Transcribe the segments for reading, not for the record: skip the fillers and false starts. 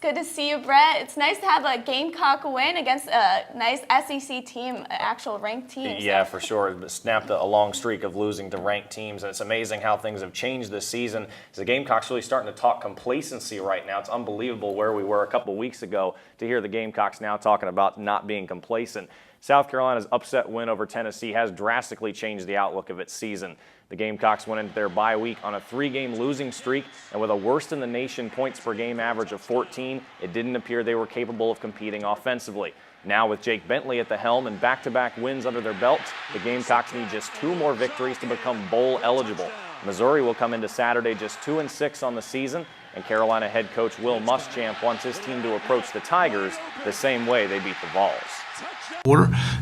Good to see you, Brett. It's nice to have a Gamecock win against a nice SEC team, an actual ranked team. Yeah, for sure. It snapped a long streak of losing to ranked teams, and it's amazing how things have changed this season. The Gamecocks really starting to talk complacency right now. It's unbelievable where we were a couple weeks ago to hear the Gamecocks now talking about not being complacent. South Carolina's upset win over Tennessee has drastically changed the outlook of its season. The Gamecocks went into their bye week on a 3-game losing streak, and with a worst-in-the-nation points-per-game average of 14, it didn't appear they were capable of competing offensively. Now with Jake Bentley at the helm and back-to-back wins under their belts, the Gamecocks need just 2 more victories to become bowl eligible. Missouri will come into Saturday just 2-6 on the season, and Carolina head coach Will Muschamp wants his team to approach the Tigers the same way they beat the Vols.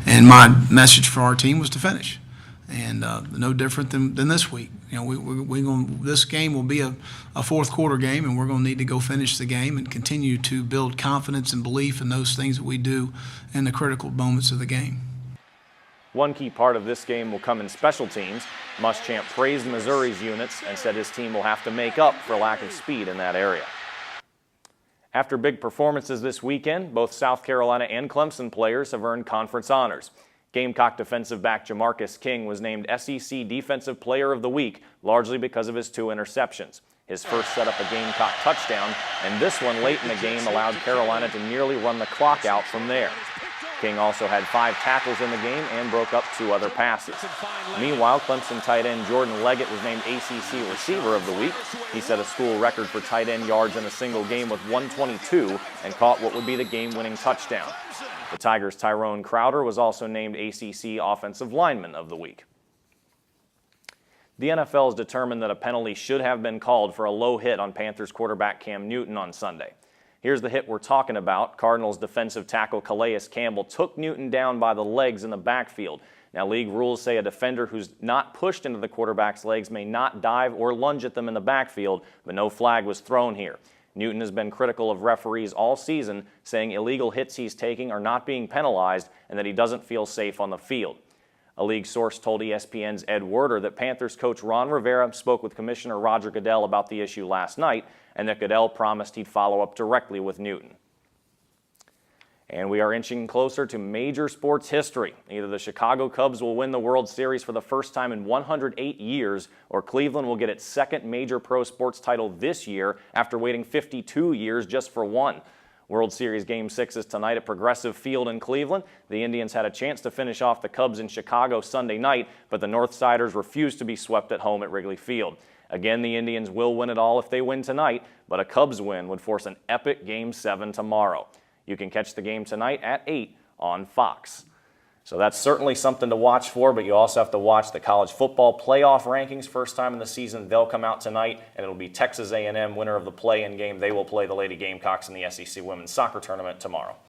And my message for our team was to finish. And no different than this week. You know, this game will be a fourth quarter game, and we're going to need to go finish the game and continue to build confidence and belief in those things that we do in the critical moments of the game. One key part of this game will come in special teams. Muschamp praised Missouri's units and said his team will have to make up for lack of speed in that area. After big performances this weekend, both South Carolina and Clemson players have earned conference honors. Gamecock defensive back Jamarcus King was named SEC Defensive Player of the Week, largely because of his 2 interceptions. His first set up a Gamecock touchdown, and this one late in the game allowed Carolina to nearly run the clock out from there. King also had 5 tackles in the game and broke up 2 other passes. Meanwhile, Clemson tight end Jordan Leggett was named ACC Receiver of the Week. He set a school record for tight end yards in a single game with 122 and caught what would be the game-winning touchdown. The Tigers' Tyrone Crowder was also named ACC Offensive Lineman of the Week. The NFL is determined that a penalty should have been called for a low hit on Panthers quarterback Cam Newton on Sunday. Here's the hit we're talking about. Cardinals defensive tackle Calais Campbell took Newton down by the legs in the backfield. Now, league rules say a defender who's not pushed into the quarterback's legs may not dive or lunge at them in the backfield, but no flag was thrown here. Newton has been critical of referees all season, saying illegal hits he's taking are not being penalized and that he doesn't feel safe on the field. A league source told ESPN's Ed Werder that Panthers coach Ron Rivera spoke with Commissioner Roger Goodell about the issue last night, and that Goodell promised he'd follow up directly with Newton. And we are inching closer to major sports history. Either the Chicago Cubs will win the World Series for the first time in 108 years, or Cleveland will get its second major pro sports title this year after waiting 52 years just for one. World Series Game 6 is tonight at Progressive Field in Cleveland. The Indians had a chance to finish off the Cubs in Chicago Sunday night, but the Northsiders refused to be swept at home at Wrigley Field. Again, the Indians will win it all if they win tonight, but a Cubs win would force an epic Game 7 tomorrow. You can catch the game tonight at 8 on Fox. So that's certainly something to watch for, but you also have to watch the college football playoff rankings. First time in the season, they'll come out tonight, and it'll be Texas A&M winner of the play-in game. They will play the Lady Gamecocks in the SEC Women's Soccer Tournament tomorrow.